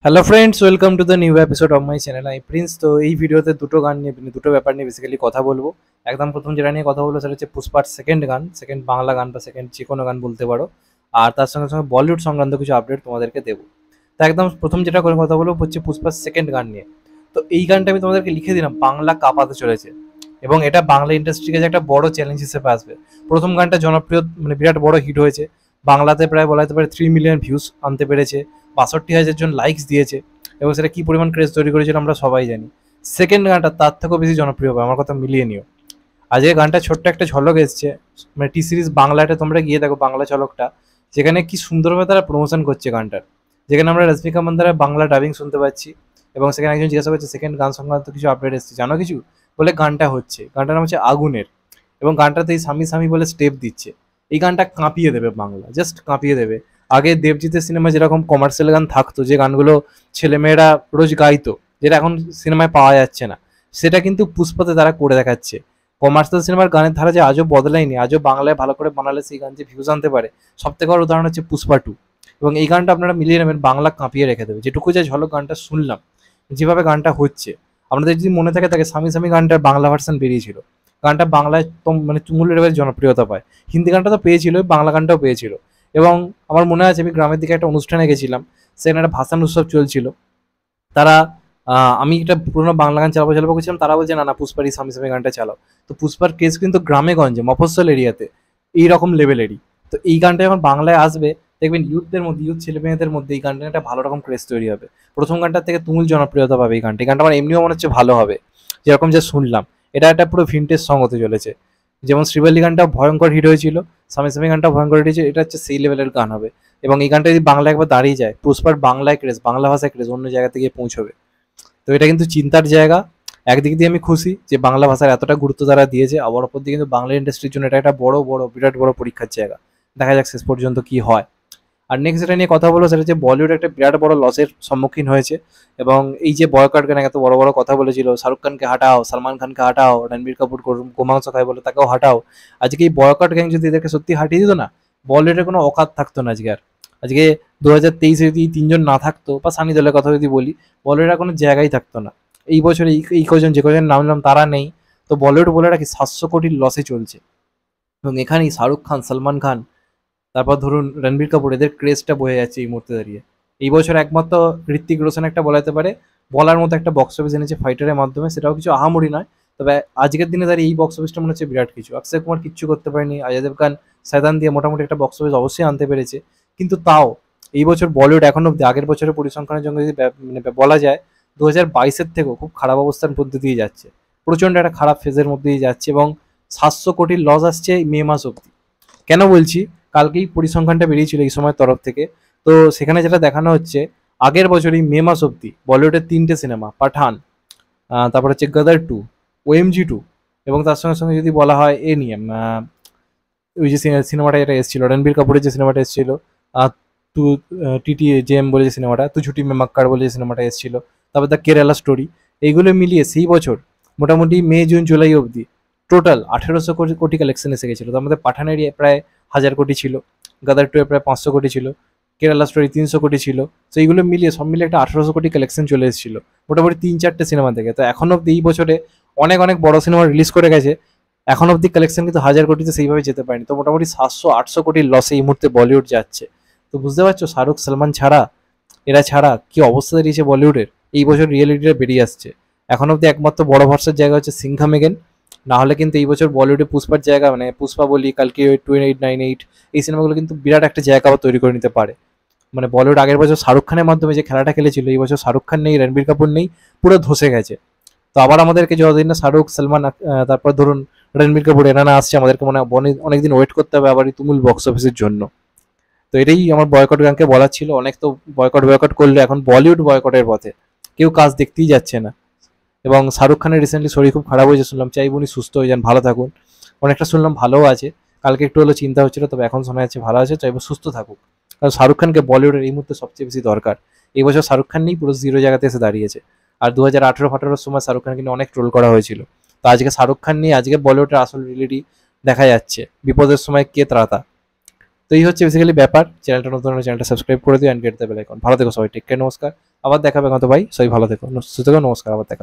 Hello friends, welcome to the new episode of my channel. I Prince. তো এই ভিডিওতে দুটো গান নিয়ে দুটো ব্যাপার নিয়ে বেসিক্যালি কথা বলবো। একদম প্রথম যেটা নিয়ে কথা বলবো সেটা হচ্ছে পুষ্পার সেকেন্ড গান, সেকেন্ড বাংলা গান বা সেকেন্ড যে কোনো গান বলতে পারো। আর তার সঙ্গে সঙ্গে বলিউড সংক্রান্ত কিছু আপডেট তোমাদেরকে দেবো। তো একদম প্রথম যেটা করে কথা বলবো হচ্ছে পুষ্পার সেকেন্ড গান নিয়ে। তো এই গানটা আমি তোমাদেরকে লিখে দিলাম, বাংলা কাঁপাতে চলেছে এবং এটা বাংলা ইন্ডাস্ট্রির কাছে একটা বড় চ্যালেঞ্জ হিসেবে আসবে। প্রথম গানটা জনপ্রিয়, মানে বিরাট বড় হিট হয়েছে। বাংলাতে প্রায় বলা যেতে পারে 3 মিলিয়ন ভিউজ আনতে পেরেছে, 62,000 জন লাইকস দিয়েছে এবং সেটা কি পরিমাণ ক্রেজ তৈরি করেছিল আমরা সবাই জানি। সেকেন্ড গানটা তার থেকেও বেশি জনপ্রিয় হবে, আমার কথা মিলিয়ে নিও। আজকে গানটা ছোট্ট একটা ঝলক এসছে, মানে টি সিরিজ বাংলাটা তোমরা গিয়ে দেখো বাংলা ঝলকটা, যেখানে কি সুন্দরভাবে তারা প্রমোশন করছে গানটার, যেখানে আমরা রশ্মিকা মন্দারের বাংলা ডাবিং শুনতে পাচ্ছি। এবং সেখানে একজন জিজ্ঞাসা করছে সেকেন্ড গান সংক্রান্ত কিছু আপডেট এসছে জানো কিছু, বলে গানটা হচ্ছে, গানটার নাম হচ্ছে আগুনের। এবং গানটাতে এই স্বামী স্বামী বলে স্টেপ দিচ্ছে। এই গানটা কাঁপিয়ে দেবে বাংলা, জাস্ট কাঁপিয়ে দেবে। আগে দেবজিতের সিনেমা যেরকম কমার্শিয়াল গান থাকতো, যে গানগুলো ছেলেমেয়েরা রোজ গাইতো, যেটা এখন সিনেমায় পাওয়া যাচ্ছে না, সেটা কিন্তু পুষ্পাতে তারা করে দেখাচ্ছে। কমার্শিয়াল সিনেমার গানের ধারা যে আজও বদলায়নি, আজও বাংলায় ভালো করে বানালে সেই গান যে ভিউজ আনতে পারে, সব থেকে বড় উদাহরণ হচ্ছে পুষ্পা 2। এবং এই গানটা আপনারা মিলিয়ে নেবেন, বাংলা কাঁপিয়ে রেখে দেবে। যেটুকু যে ঝলক গানটা শুনলাম, যেভাবে গানটা হচ্ছে, আপনাদের যদি মনে থাকে তাকে স্বামী স্বামী গানটার বাংলা ভার্সন বেরিয়েছিল। গানটা বাংলায় তো মানে তুমুল লেভেলের জনপ্রিয়তা পায়। হিন্দি গানটা তো পেয়েছিল, বাংলা গানটাও পেয়েছিল। এবং আমার মনে আছে আমি গ্রামের দিকে একটা অনুষ্ঠানে গেছিলাম, সেখানে একটা ভাসান উৎসব চলছিল। তারা আমি একটা পুরোনো বাংলা গান চালাবো চালাবো করছিলাম, তারা বলছে না না পুষ্পার এই স্বামী স্বামী গানটা চালাও। তো পুষ্পার কেস কিন্তু গ্রামে গঞ্জে মফস্বল এরিয়াতে এইরকম লেভেলেরই। তো এই গানটা যখন বাংলায় আসবে, দেখবেন ইউথদের মধ্যে, ইউথ ছেলে মেয়েদের মধ্যে এই গানটা একটা ভালো রকম ক্রেজ তৈরি হবে। প্রথম গানটার থেকে তুমুল জনপ্রিয়তা পাবে এই গানটা। এই গানটা আমার এমনিও মনে হচ্ছে ভালো হবে, যেরকম যে শুনলাম। এটা একটা পুরো ভিন্টেজ সং হতে চলেছে। যেমন শ্রীবল্লী গানটা ভয়ঙ্কর হিট হয়েছিল, স্বামী স্বামী গানটা ভয়ঙ্কর হিট হয়েছে, এটা হচ্ছে সেই লেভেলের গান হবে। এবং এই গানটা যদি বাংলা একবার দাঁড়িয়ে যায়, পুষ্পার বাংলায় ক্রেজ, বাংলা ভাষায় ক্রেজ অন্য জায়গা থেকে পৌঁছবে। তো এটা কিন্তু চিন্তার জায়গা। একদিক দিয়ে আমি খুশি যে বাংলা ভাষার এতটা গুরুত্ব তারা দিয়েছে, আবার অপর দিকে কিন্তু বাংলা ইন্ডাস্ট্রির জন্য এটা একটা বড় বড় বিরাট বড় পরীক্ষার জায়গা। দেখা যাক শেষ পর্যন্ত কি হয়। আর নেক্সট যেটা নিয়ে কথা বলবো সেটা হচ্ছে বলিউড একটা বিরাট বড় লসের সম্মুখীন হয়েছে। এবং এই যে বয়কট গান এত বড় বড় কথা বলেছিল, শাহরুখ খানকে হাঁটাও, সালমান খানকে হাঁটাও, রণবীর কাপুর গোমাংস খায় বলে তাকেও হাঁটাও, আজকে এই বয়কট গ্যাং যদি এদেরকে সত্যি হাঁটিয়ে দিত না, বলিউডের কোনো অকাত থাকতো না আজকে আর। আজকে 2023-এ যদি তিনজন না থাকতো, বা সানি দলের কথা যদি বলি, বলিউডের কোনো জায়গায় থাকতো না। এই বছর এই কজন যে কজন নাম নিলাম তারা নেই। তো বলিউড বলে কি 700 কোটির লসে চলছে। এবং এখানেই শাহরুখ খান, সালমান খান, তারপর ধরুন রণবীর কাপুর, এদের ক্রেজটা বয়ে যাচ্ছে এই মুহূর্তে দাঁড়িয়ে। এই বছর একমাত্র ঋত্বিক রোশন একটা বলাতে পারে বলার মতো একটা বক্স অফিস এনেছে ফাইটারের মাধ্যমে, সেটাও কিছু আহামরি নয়। তবে আজকের দিনে দাঁড়িয়ে এই বক্স অফিসটা মনে হচ্ছে বিরাট কিছু। অক্ষয় কুমার কিচ্ছু করতে পারেনি, অজয় দেবগান শয়তান দিয়ে মোটামুটি একটা বক্স অফিস অবশ্যই আনতে পেরেছে। কিন্তু তাও এই বছর বলিউড এখন অব্দি আগের বছরের পরিসংখ্যানের জন্য যদি মানে বলা যায়, 2022-এর থেকেও খুব খারাপ অবস্থার মধ্যে দিয়ে যাচ্ছে, প্রচণ্ড একটা খারাপ ফেজের মধ্যে দিয়ে যাচ্ছে। এবং 700 কোটির লস আসছে এই মে মাস অব্দি। কেন বলছি, কালকেই পরিসংখ্যানটা বেরিয়েছিল এই সময়ের তরফ থেকে। তো সেখানে যেটা দেখানো হচ্ছে, আগের বছরই মে মাস অব্দি বলিউডের 3টে সিনেমা, পাঠান, তারপর হচ্ছে গদার 2, OMG 2, এবং তার সঙ্গে সঙ্গে যদি বলা হয় এ নিয়ে ওই যে সিনেমাটা এটা এসেছিল রণবীর কাপুরের যে সিনেমাটা এসেছিল, তু TTJM বলে যে সিনেমাটা, তু ঝুটি মে মাক্কার বলে যে সিনেমাটা এসেছিল, তারপর দ্য কেরালা স্টোরি, এইগুলো মিলিয়ে সেই বছর মোটামুটি মে জুন জুলাই অবধি টোটাল 1800 কোটি কালেকশন এসে গেছিলো। তার মধ্যে পাঠানেরই প্রায় 1000 কোটি ছিল, গদার 2 প্রায় 500 কোটি ছিল, কেরালা স্টোরি 300 কোটি ছিল। তো এইগুলো মিলিয়ে সব মিলিয়ে একটা 1800 কোটি কালেকশন চলে এসেছিল মোটামুটি 3-4টে সিনেমা থেকে। তো এখন অব্দি এই বছরে অনেক অনেক বড় সিনেমা রিলিজ করে গেছে, এখন অব্দি কালেকশন কিন্তু 1000 কোটিতে সেইভাবে যেতে পারেনি। তো মোটামুটি 700-800 কোটির লসে এই মুহূর্তে বলিউড যাচ্ছে। তো বুঝতে পারছো শাহরুখ সালমান ছাড়া, এরা ছাড়া কি অবস্থা দাঁড়িয়েছে বলিউডের। এই বছর রিয়েলিটিটা বেরিয়ে আসছে। এখন অব্দি একমাত্র বড় ভরসার জায়গা হচ্ছে সিংঘাম এগেন। না হলে কিন্তু এই বছর বলিউডে পুষ্পার জায়গা, মানে পুষ্পা বলি, কালকে 2898, এই সিনেমাগুলো কিন্তু বিরাট একটা জায়গা আবার তৈরি করে নিতে পারে। মানে বলিউড আগের বছর শাহরুখ খানের মাধ্যমে যে খেলাটা খেলেছিল, এই বছর শাহরুখ খান নেই, রণবীর কাপুর নেই, পুরো ধসে গেছে। তো আবার আমাদেরকে যতদিন না শাহরুখ, সালমান, তারপর ধরুন রণবীর কাপুর, এরা না আসছে, আমাদেরকে মনে হয় অনেকদিন ওয়েট করতে হবে আবার এই তুমুল বক্স অফিসের জন্য। তো এটাই আমার বয়কট গানকে বলার ছিল। অনেক তো বয়কট বয়কট করলে, এখন বলিউড বয়কটের পথে, কেউ কাজ দেখতেই যাচ্ছে না। এবং শাহরুখ খানের রিসেন্টলি শরীর খুব খারাপ হয়েছে শুনলাম, চাইব উনি সুস্থ হয়ে যান, ভালো থাকুন। অনেকটা শুনলাম ভালোও আছে, কালকে একটু হলো চিন্তা হচ্ছিল, তবে এখন শোনা যাচ্ছে ভালো আছে, চাইব সুস্থ থাকুক। কারণ শাহরুখ খানকে বলিউডের এই মুহূর্তে সবচেয়ে বেশি দরকার। এই বছর শাহরুখ খান নেই, পুরো জিরো জায়গাতে এসে দাঁড়িয়েছে। আর 2018-18 সময় শাহরুখ খানকে নিয়ে অনেক ট্রোল করা হয়েছিল। তো আজকে শাহরুখ খান নিয়ে আজকে বলিউডের আসল রিয়েলিটি দেখা যাচ্ছে, বিপদের সময় কে ত্রাতা। তো এই হচ্ছে বেসিক্যালি ব্যাপার। চ্যানেলটা নতুন হলে চ্যানেলটা সাবস্ক্রাইব করে দিও and get the bell icon. ভালো থেকো সবাই, টেক কেয়ার, নমস্কার। আবার দেখা হবে কত ভাই, সবাই ভালো থেকো, সুস্থ থেকো, নমস্কার, আবার দেখা হবে।